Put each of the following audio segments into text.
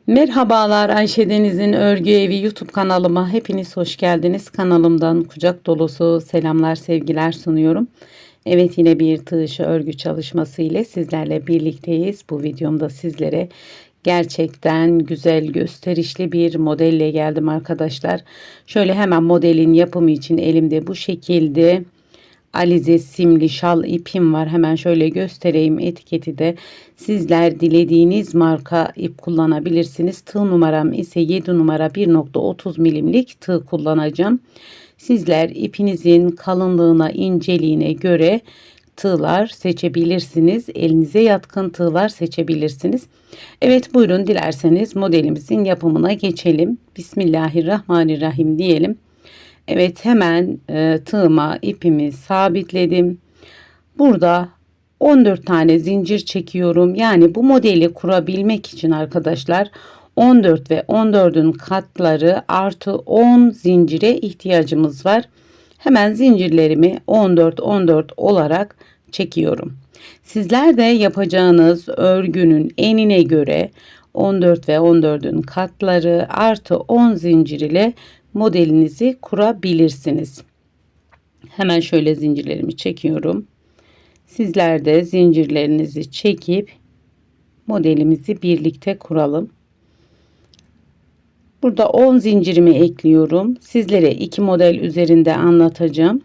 Merhabalar, Ayşe Deniz'in Örgü Evi YouTube kanalıma hepiniz hoş geldiniz. Kanalımdan kucak dolusu selamlar, sevgiler sunuyorum. Evet, yine bir tığ işi örgü çalışması ile sizlerle birlikteyiz. Bu videomda sizlere gerçekten güzel, gösterişli bir modelle geldim arkadaşlar. Şöyle hemen modelin yapımı için elimde bu şekilde Alize simli şal ipim var. Hemen şöyle göstereyim. Etiketi de sizler dilediğiniz marka ip kullanabilirsiniz. Tığ numaram ise 7 numara 1.30 milimlik tığ kullanacağım. Sizler ipinizin kalınlığına, inceliğine göre tığlar seçebilirsiniz. Elinize yatkın tığlar seçebilirsiniz. Evet, buyurun, dilerseniz modelimizin yapımına geçelim. Bismillahirrahmanirrahim diyelim. Evet, hemen tığıma ipimi sabitledim. Burada 14 tane zincir çekiyorum. Yani bu modeli kurabilmek için arkadaşlar 14 ve 14'ün katları artı 10 zincire ihtiyacımız var. Hemen zincirlerimi 14 14 olarak çekiyorum. Sizler de yapacağınız örgünün enine göre 14 ve 14'ün katları artı 10 zincir ile modelinizi kurabilirsiniz. Hemen şöyle zincirlerimi çekiyorum. Sizler de zincirlerinizi çekip modelimizi birlikte kuralım. Burada 10 zincirimi ekliyorum. Sizlere iki model üzerinde anlatacağım.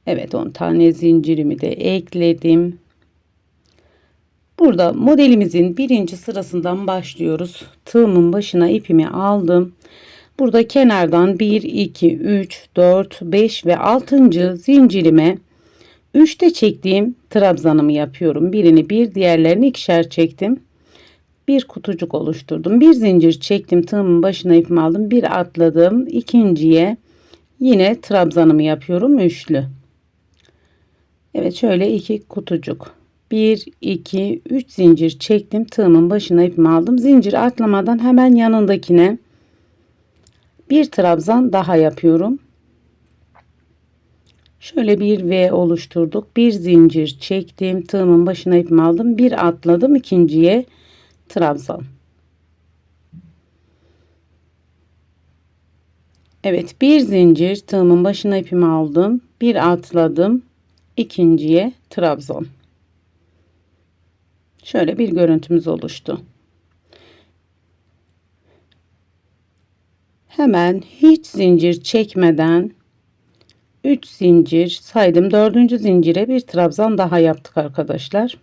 Evet, 10 tane zincirimi de ekledim. Burada modelimizin birinci sırasından başlıyoruz. Tığımın başına ipimi aldım. Burada kenardan 1, 2, 3, 4, 5 ve 6. zincirime 3'te çektiğim trabzanımı yapıyorum. Birini bir, diğerlerini ikişer çektim. Bir kutucuk oluşturdum. Bir zincir çektim. Tığımın başına ipimi aldım. Bir atladım. İkinciye yine trabzanımı yapıyorum. Üçlü. Evet, şöyle iki kutucuk. 1, 2, 3 zincir çektim. Tığımın başına ipimi aldım. Zincir atlamadan hemen yanındakine bir trabzan daha yapıyorum. Şöyle bir V oluşturduk. Bir zincir çektim. Tığımın başına ipimi aldım. Bir atladım. İkinciye trabzan. Evet, bir zincir, tığımın başına ipimi aldım. Bir atladım. İkinciye trabzan. Şöyle bir görüntümüz oluştu. Hemen hiç zincir çekmeden 3 zincir saydım. 4. zincire bir trabzan daha yaptık arkadaşlar.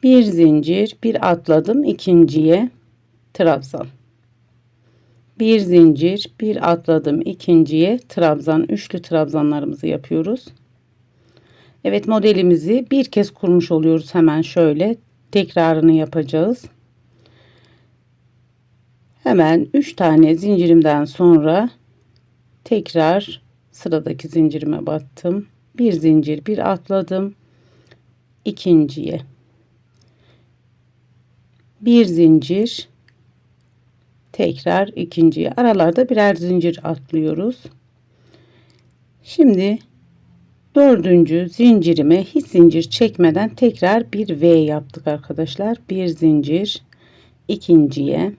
Bir zincir, bir atladım, ikinciye trabzan. Bir zincir, bir atladım, ikinciye trabzan. Üçlü trabzanlarımızı yapıyoruz. Evet, modelimizi bir kez kurmuş oluyoruz. Hemen şöyle tekrarını yapacağız. Hemen 3 tane zincirimden sonra tekrar sıradaki zincirime battım. Bir zincir, bir atladım, ikinciye. Bir zincir, tekrar ikinciye. Aralarda birer zincir atlıyoruz. Şimdi 4. zincirime hiç zincir çekmeden tekrar bir V yaptık arkadaşlar. Bir zincir, ikinciye.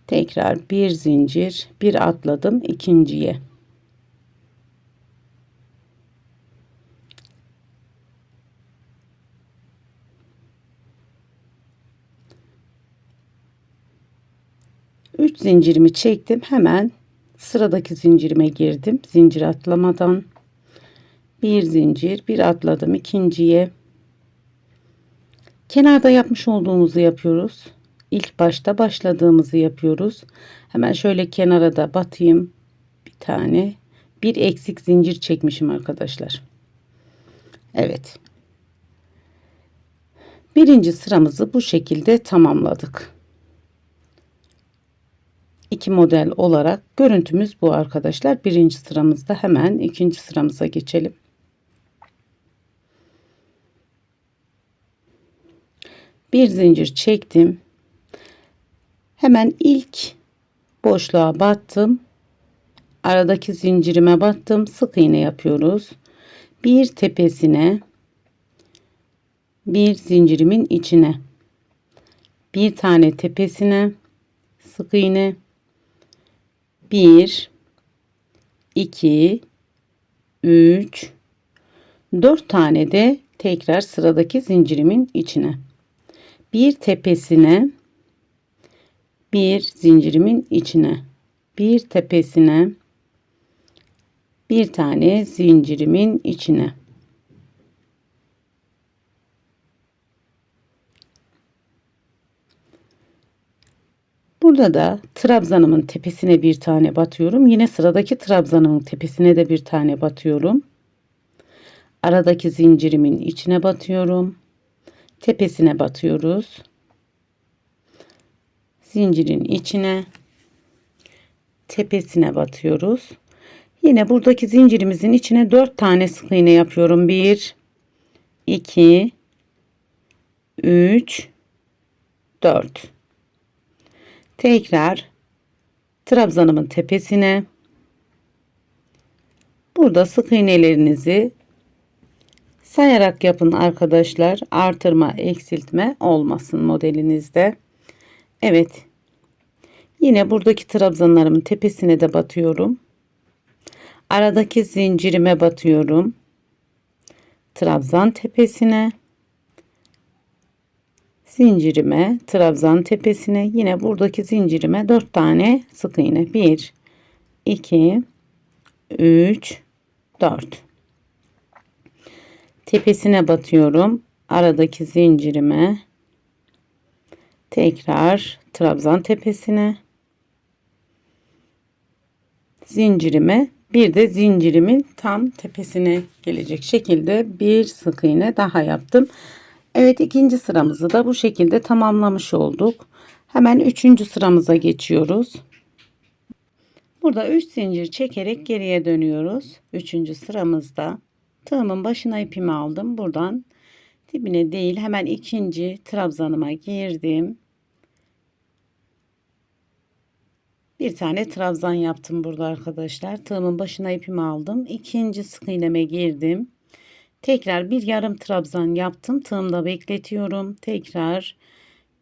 Tekrar bir zincir, bir atladım, ikinciye. Üç zincirimi çektim. Hemen sıradaki zincirime girdim. Zincir atlamadan bir zincir, bir atladım, ikinciye. Kenarda yapmış olduğumuzu yapıyoruz. İlk başta başladığımızı yapıyoruz. Hemen şöyle kenara da batayım. Bir tane. Bir eksik zincir çekmişim arkadaşlar. Evet. Birinci sıramızı bu şekilde tamamladık. İki model olarak görüntümüz bu arkadaşlar. Birinci sıramızda hemen ikinci sıramıza geçelim. Bir zincir çektim. Hemen ilk boşluğa battım. Aradaki zincirime battım. Sık iğne yapıyoruz. Bir tepesine bir zincirimin içine, bir tane tepesine sık iğne, 1 2 3 4 tane de tekrar sıradaki zincirimin içine, bir tepesine, bir zincirimin içine, bir tepesine, bir tane zincirimin içine. Burada da trabzanımın tepesine bir tane batıyorum. Yine sıradaki trabzanımın tepesine de bir tane batıyorum. Aradaki zincirimin içine batıyorum. Tepesine batıyoruz. Zincirin içine, tepesine batıyoruz. Yine buradaki zincirimizin içine 4 tane sık iğne yapıyorum. 1 2 3 4. Tekrar trabzanımın tepesine, burada sık iğnelerinizi sayarak yapın arkadaşlar. Artırma, eksiltme olmasın modelinizde. Evet. Yine buradaki trabzanlarımın tepesine de batıyorum. Aradaki zincirime batıyorum. Trabzan tepesine, zincirime, trabzan tepesine, yine buradaki zincirime 4 tane sık iğne. 1 2 3 4. Tepesine batıyorum. Aradaki zincirime, tekrar trabzan tepesine, zincirime, bir de zincirimin tam tepesine gelecek şekilde bir sık iğne daha yaptım. Evet, ikinci sıramızı da bu şekilde tamamlamış olduk. Hemen üçüncü sıramıza geçiyoruz. Burada 3 zincir çekerek geriye dönüyoruz. Üçüncü sıramızda tığımın başına ipimi aldım. Buradan dibine değil, hemen ikinci trabzanıma girdim. Bir tane trabzan yaptım burada arkadaşlar. Tığımın başına ipimi aldım. İkinci sık iğneme girdim. Tekrar bir yarım trabzan yaptım. Tığımda bekletiyorum. Tekrar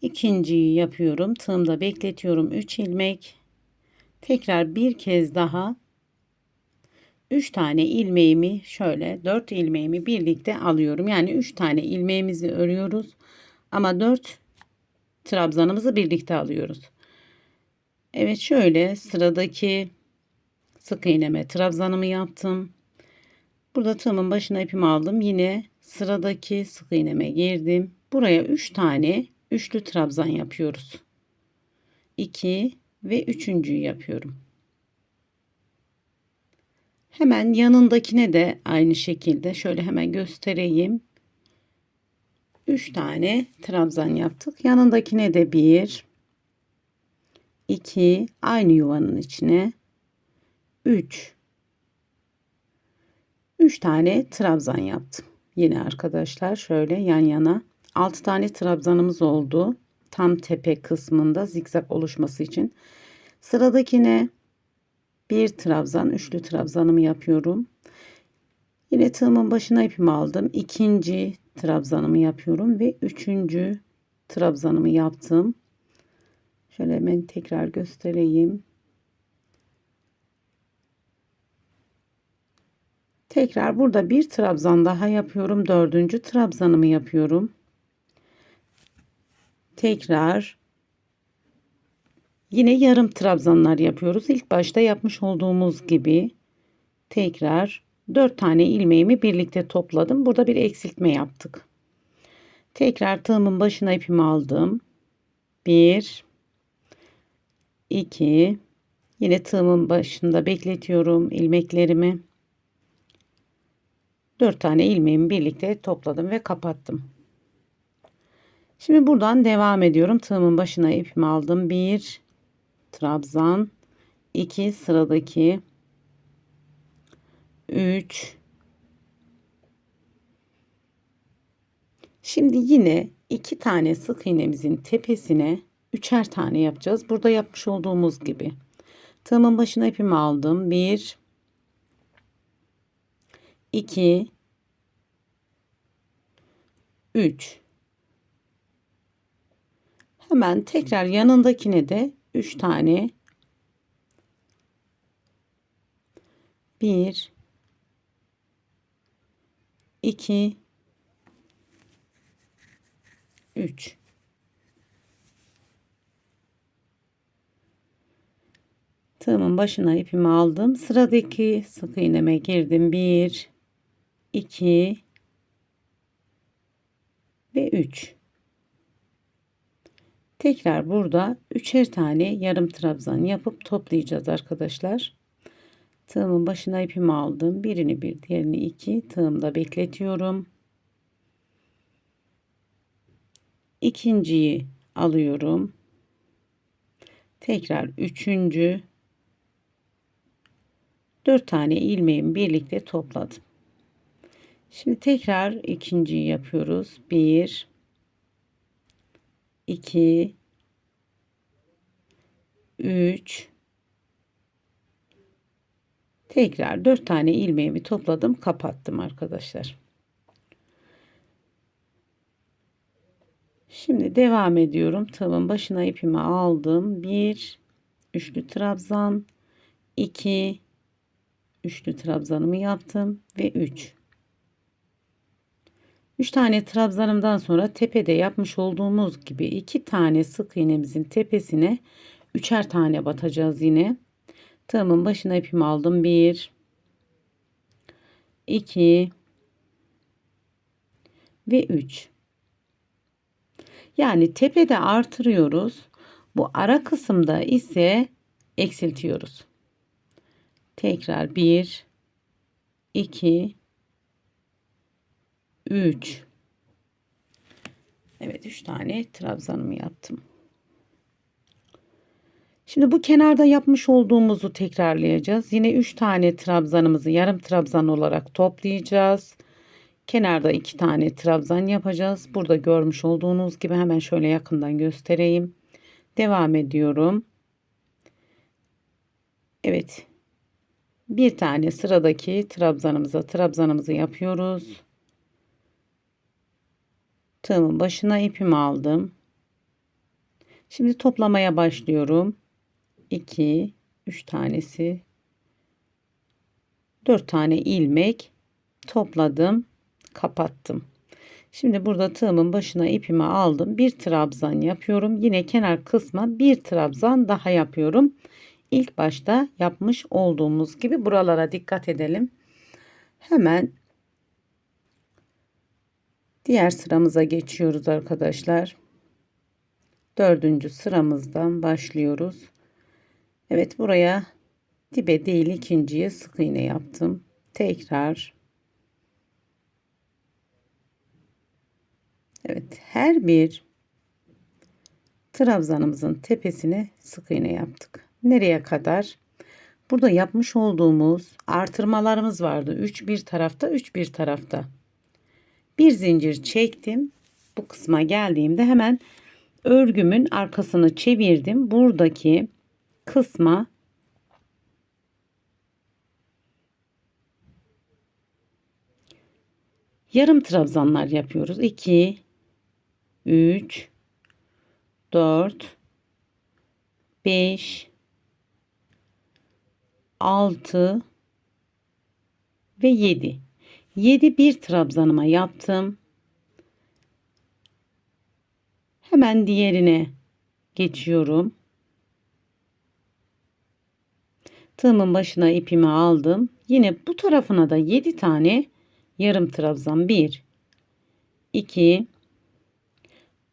ikinciyi yapıyorum. Tığımda bekletiyorum. 3 ilmek. Tekrar bir kez daha 3 tane ilmeğimi, şöyle 4 ilmeğimi birlikte alıyorum. Yani 3 tane ilmeğimizi örüyoruz. Ama 4 trabzanımızı birlikte alıyoruz. Evet, şöyle sıradaki sık iğneme trabzanımı yaptım. Burada tığımın başına ipimi aldım. Yine sıradaki sık iğneme girdim. Buraya 3 tane üçlü trabzan yapıyoruz. 2 ve üçüncüyü yapıyorum. Hemen yanındakine de aynı şekilde şöyle hemen göstereyim. 3 tane trabzan yaptık. Yanındakine de 1 2, aynı yuvanın içine 3 tane trabzan yaptım. Yine arkadaşlar şöyle yan yana 6 tane trabzanımız oldu. Tam tepe kısmında zikzak oluşması için. Sıradakine bir trabzan, üçlü trabzanımı yapıyorum. Yine tığımın başına ipimi aldım. İkinci trabzanımı yapıyorum ve üçüncü trabzanımı yaptım. Şöyle hemen tekrar göstereyim. Tekrar burada bir trabzan daha yapıyorum. Dördüncü trabzanımı yapıyorum. Tekrar yine yarım trabzanlar yapıyoruz. İlk başta yapmış olduğumuz gibi tekrar 4 tane ilmeğimi birlikte topladım. Burada bir eksiltme yaptık. Tekrar tığımın başına ipimi aldım. 1 2, yine tığımın başında bekletiyorum ilmeklerimi. 4 tane ilmeğimi birlikte topladım ve kapattım. Şimdi buradan devam ediyorum. Tığımın başına ipimi aldım. 1 trabzan, 2 sıradaki, 3. Şimdi yine 2 tane sık iğnemizin tepesine üçer tane yapacağız. Burada yapmış olduğumuz gibi. Tığımın başına ipimi aldım. 1 2 3. Hemen tekrar yanındakine de 3 tane 1 2 3. Tığımın başına ipimi aldım. Sıradaki sık iğneme girdim. 1 2 ve 3. Tekrar burada üçer tane yarım trabzan yapıp toplayacağız arkadaşlar. Tığımın başına ipimi aldım. Birini bir, diğerini iki. Tığımda bekletiyorum. İkinciyi alıyorum. Tekrar üçüncü. 4 tane ilmeğimi birlikte topladım. Şimdi tekrar ikinciyi yapıyoruz. 1 2 3 tekrar 4 tane ilmeğimi topladım, kapattım arkadaşlar. Şimdi devam ediyorum. Tığımın başına ipimi aldım. 1 üçlü trabzan, 2 üçlü trabzanımı yaptım ve 3 tane trabzanımdan sonra tepede yapmış olduğumuz gibi 2 tane sık iğnemizin tepesine üçer tane batacağız yine. Tığımın başına ipimi aldım. 1 2 ve 3. Yani tepede artırıyoruz. Bu ara kısımda ise eksiltiyoruz. Tekrar 1 2 3. Evet, 3 tane trabzanımı yaptım. Şimdi bu kenarda yapmış olduğumuzu tekrarlayacağız. Yine 3 tane trabzanımızı yarım trabzan olarak toplayacağız. Kenarda 2 tane trabzan yapacağız. Burada görmüş olduğunuz gibi hemen şöyle yakından göstereyim. Devam ediyorum. Evet. Bir tane sıradaki trabzanımızı yapıyoruz. Tığımın başına ipimi aldım. Şimdi toplamaya başlıyorum. 2 3 tanesi 4 tane ilmek topladım, kapattım. Şimdi burada tığımın başına ipimi aldım. Bir trabzan yapıyorum. Yine kenar kısma bir trabzan daha yapıyorum. İlk başta yapmış olduğumuz gibi buralara dikkat edelim. Hemen diğer sıramıza geçiyoruz arkadaşlar. Dördüncü sıramızdan başlıyoruz. Evet, buraya dibe değil ikinciye sık iğne yaptım. Tekrar. Evet, her bir trabzanımızın tepesine sık iğne yaptık. Nereye kadar? Burada yapmış olduğumuz artırmalarımız vardı. 3 bir tarafta, 3 bir tarafta. Bir zincir çektim. Bu kısma geldiğimde hemen örgümün arkasını çevirdim. Buradaki kısma yarım trabzanlar yapıyoruz. 2 3 4 5 6 ve 7. 7 bir trabzanıma yaptım. Hemen diğerine geçiyorum. Tığımın başına ipimi aldım. Yine bu tarafına da 7 tane yarım trabzan. 1 2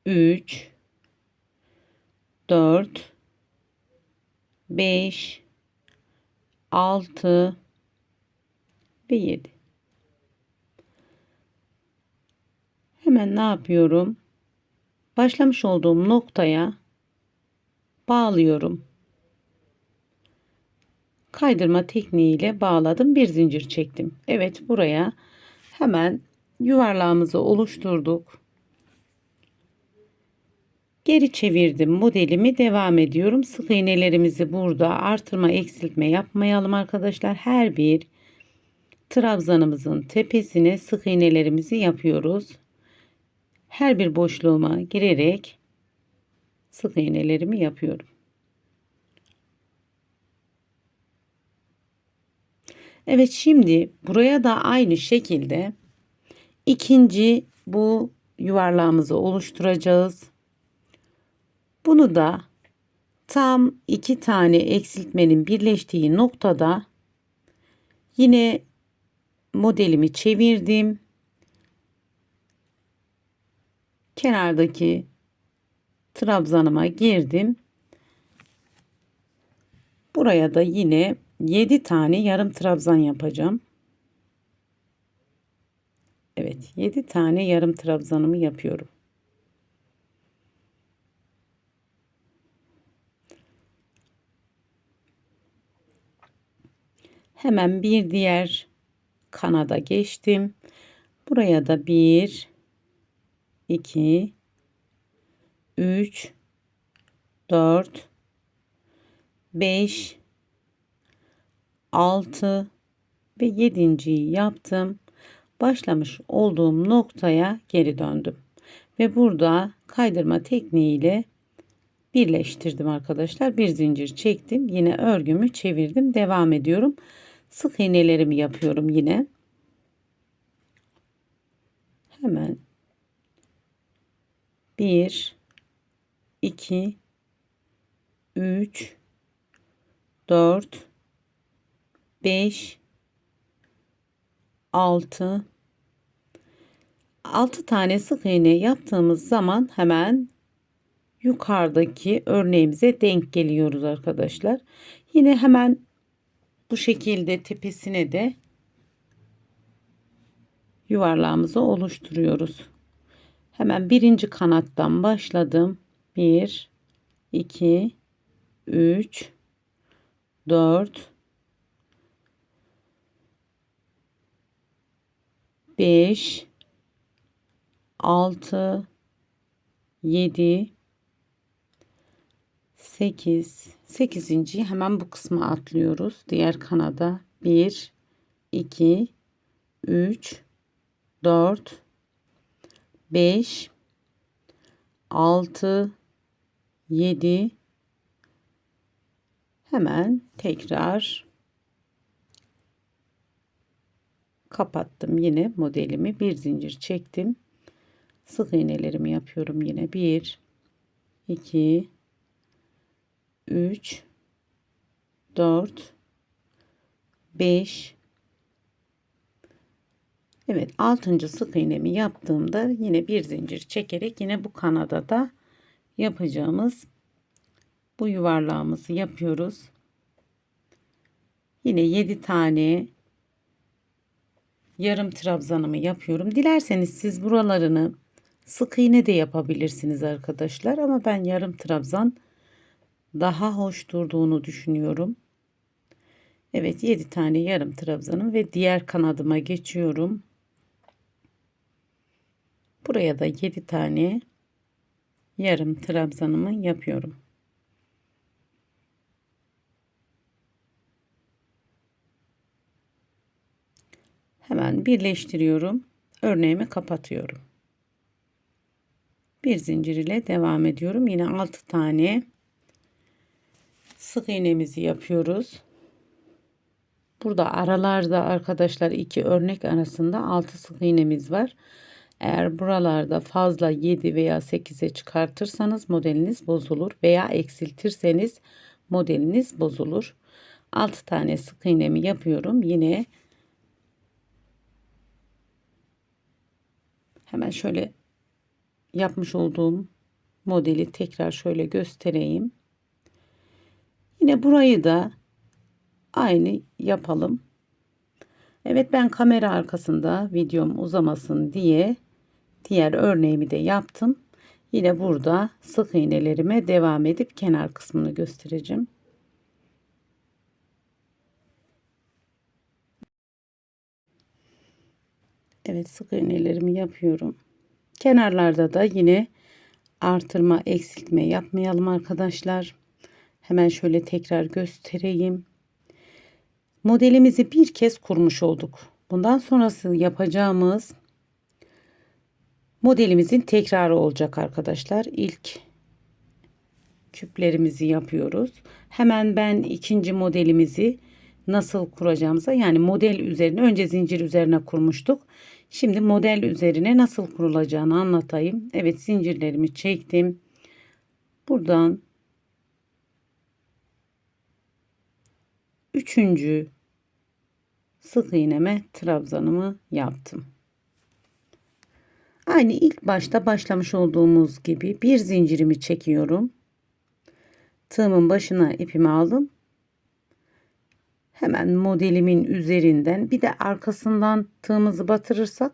3 4 5 6 ve 7. Hemen ne yapıyorum? Başlamış olduğum noktaya bağlıyorum. Kaydırma tekniğiyle bağladım. Bir zincir çektim. Evet, buraya hemen yuvarlağımızı oluşturduk. Geri çevirdim modelimi, devam ediyorum. Sık iğnelerimizi burada artırma eksiltme yapmayalım arkadaşlar. Her bir trabzanımızın tepesine sık iğnelerimizi yapıyoruz. Her bir boşluğuma girerek sık iğnelerimi yapıyorum. Evet, şimdi buraya da aynı şekilde ikinci bu yuvarlağımızı oluşturacağız. Bunu da tam iki tane eksiltmenin birleştiği noktada yine modelimi çevirdim. Kenardaki trabzanıma girdim. Buraya da yine 7 tane yarım trabzan yapacağım. Evet, 7 tane yarım trabzanımı yapıyorum. Hemen bir diğer kanada geçtim. Buraya da 1 2 3 4 5 6 ve 7.'yi yaptım. Başlamış olduğum noktaya geri döndüm. Ve burada kaydırma tekniğiyle birleştirdim arkadaşlar. Bir zincir çektim. Yine örgümü çevirdim. Devam ediyorum. Sık iğnelerimi yapıyorum yine. Hemen 1 2 3 4 5 6 tane sık iğne yaptığımız zaman hemen yukarıdaki örneğimize denk geliyoruz arkadaşlar. Yine hemen bu şekilde tepesine de yuvarlağımızı oluşturuyoruz. Hemen birinci kanattan başladım. 1 2 3 4 5 6 7 8. hemen bu kısma atlıyoruz. Diğer kanada 1 2 3 4 5 6 7. Hemen tekrar kapattım. Yine modelimi bir zincir çektim. Sık iğnelerimi yapıyorum yine. 1 2 3 4 5. Evet, 6. sık iğnemi yaptığımda yine bir zincir çekerek yine bu kanada da yapacağımız bu yuvarlağımızı yapıyoruz. Yine 7 tane yarım trabzanımı yapıyorum. Dilerseniz siz buralarını sık iğne de yapabilirsiniz arkadaşlar, ama ben yarım trabzan daha hoş durduğunu düşünüyorum. Evet, 7 tane yarım trabzanım ve diğer kanadıma geçiyorum. Buraya da 7 tane yarım trabzanımı yapıyorum. Hemen birleştiriyorum. Örneğimi kapatıyorum. Bir zincir ile devam ediyorum. Yine 6 tane sık iğnemizi yapıyoruz. Burada aralarda arkadaşlar 2 örnek arasında 6 sık iğnemiz var. Eğer buralarda fazla 7 veya 8'e çıkartırsanız modeliniz bozulur veya eksiltirseniz modeliniz bozulur. 6 tane sık iğnemi yapıyorum. Yine hemen şöyle yapmış olduğum modeli tekrar şöyle göstereyim. Yine burayı da aynı yapalım. Evet, ben kamera arkasında videom uzamasın diye diğer örneğimi de yaptım. Yine burada sık iğnelerime devam edip kenar kısmını göstereceğim. Evet, sık iğnelerimi yapıyorum. Kenarlarda da yine artırma eksiltme yapmayalım arkadaşlar. Hemen şöyle tekrar göstereyim. Modelimizi bir kez kurmuş olduk. Bundan sonrası yapacağımız Modelimizin tekrarı olacak arkadaşlar. İlk küplerimizi yapıyoruz. Hemen ben ikinci modelimizi nasıl kuracağımıza, yani model üzerine, önce zincir üzerine kurmuştuk. Şimdi model üzerine nasıl kurulacağını anlatayım. Evet, zincirlerimi çektim. Buradan üçüncü sık iğneme trabzanımı yaptım. Aynı ilk başta başlamış olduğumuz gibi bir zincirimi çekiyorum. Tığımın başına ipimi aldım. Hemen modelimin üzerinden, bir de arkasından tığımızı batırırsak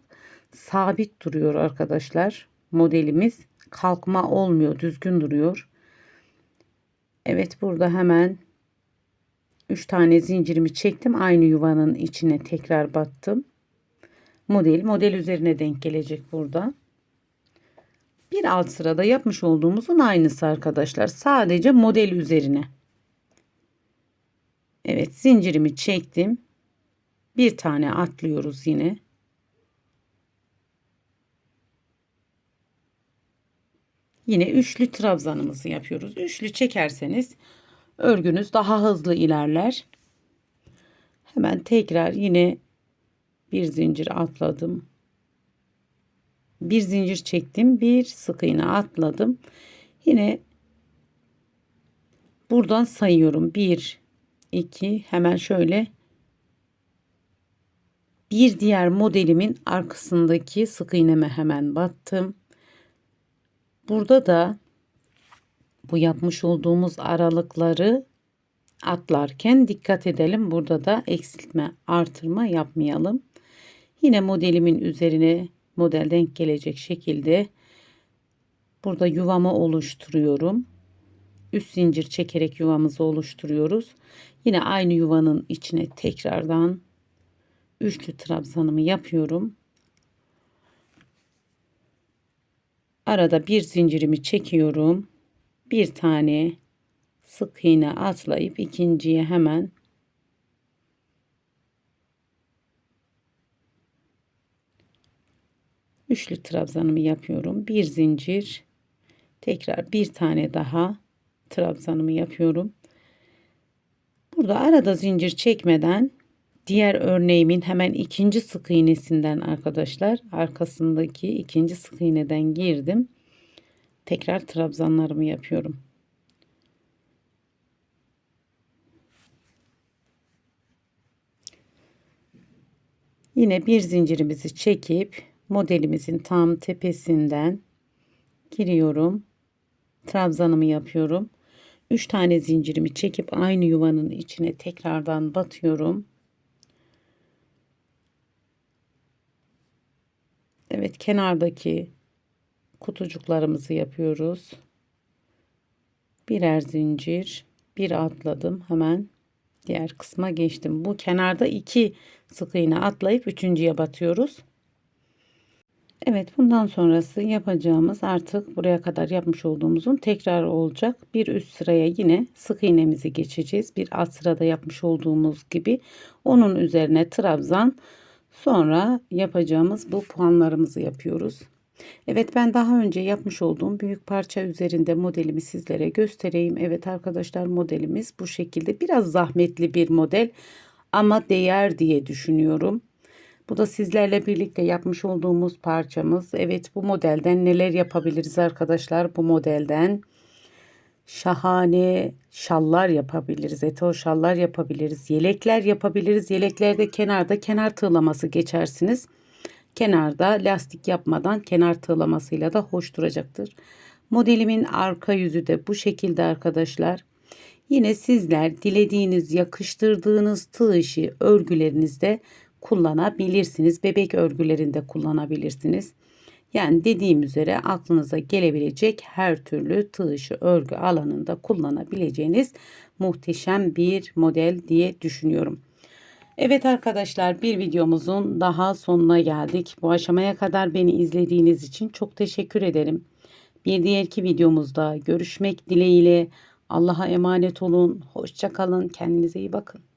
sabit duruyor arkadaşlar. Modelimiz kalkma olmuyor, düzgün duruyor. Evet, burada hemen 3 tane zincirimi çektim. Aynı yuvanın içine tekrar battım. Model üzerine denk gelecek burada. Bir alt sırada yapmış olduğumuzun aynısı arkadaşlar. Sadece model üzerine. Evet, zincirimi çektim. Bir tane atlıyoruz yine. Yine üçlü trabzanımızı yapıyoruz. Üçlü çekerseniz örgünüz daha hızlı ilerler. Hemen tekrar yine bir zincir atladım. Bir zincir çektim. Bir sık iğne atladım. Yine buradan sayıyorum. 1, 2, hemen şöyle bir diğer modelimin arkasındaki sık iğneme hemen battım. Burada da bu yapmış olduğumuz aralıkları atlarken dikkat edelim. Burada da eksiltme, artırma yapmayalım. Yine modelimin üzerine model denk gelecek şekilde burada yuvamı oluşturuyorum. Üst zincir çekerek yuvamızı oluşturuyoruz. Yine aynı yuvanın içine tekrardan üçlü trabzanımı yapıyorum. Arada bir zincirimi çekiyorum. Bir tane sık iğne atlayıp ikinciye hemen üçlü trabzanımı yapıyorum. Bir zincir, tekrar bir tane daha trabzanımı yapıyorum. Burada arada zincir çekmeden diğer örneğimin hemen ikinci sık iğnesinden arkadaşlar, arkasındaki ikinci sık iğneden girdim. Tekrar trabzanlarımı yapıyorum. Yine bir zincirimizi çekip modelimizin tam tepesinden giriyorum. Trabzanımı yapıyorum. 3 tane zincirimi çekip aynı yuvanın içine tekrardan batıyorum. Evet, kenardaki kutucuklarımızı yapıyoruz. Birer zincir, bir atladım, hemen diğer kısma geçtim. Bu kenarda 2 sık iğne atlayıp üçüncüye batıyoruz. Evet, bundan sonrası yapacağımız artık buraya kadar yapmış olduğumuzun tekrar olacak. Bir üst sıraya yine sık iğnemizi geçeceğiz. Bir alt sırada yapmış olduğumuz gibi onun üzerine trabzan, sonra yapacağımız bu puanlarımızı yapıyoruz. Evet, ben daha önce yapmış olduğum büyük parça üzerinde modelimi sizlere göstereyim. Evet arkadaşlar, modelimiz bu şekilde. Biraz zahmetli bir model ama değer diye düşünüyorum. Bu da sizlerle birlikte yapmış olduğumuz parçamız. Evet, bu modelden neler yapabiliriz arkadaşlar? Bu modelden şahane şallar yapabiliriz. Etol şallar yapabiliriz. Yelekler yapabiliriz. Yeleklerde kenarda kenar tığlaması geçersiniz. Kenarda lastik yapmadan kenar tığlamasıyla da hoş duracaktır. Modelimin arka yüzü de bu şekilde arkadaşlar. Yine sizler dilediğiniz, yakıştırdığınız tığ işi örgülerinizde kullanabilirsiniz. Bebek örgülerinde kullanabilirsiniz. Yani dediğim üzere aklınıza gelebilecek her türlü tığ işi örgü alanında kullanabileceğiniz muhteşem bir model diye düşünüyorum. Evet arkadaşlar, bir videomuzun daha sonuna geldik. Bu aşamaya kadar beni izlediğiniz için çok teşekkür ederim. Bir diğerki videomuzda görüşmek dileğiyle. Allah'a emanet olun. Hoşça kalın. Kendinize iyi bakın.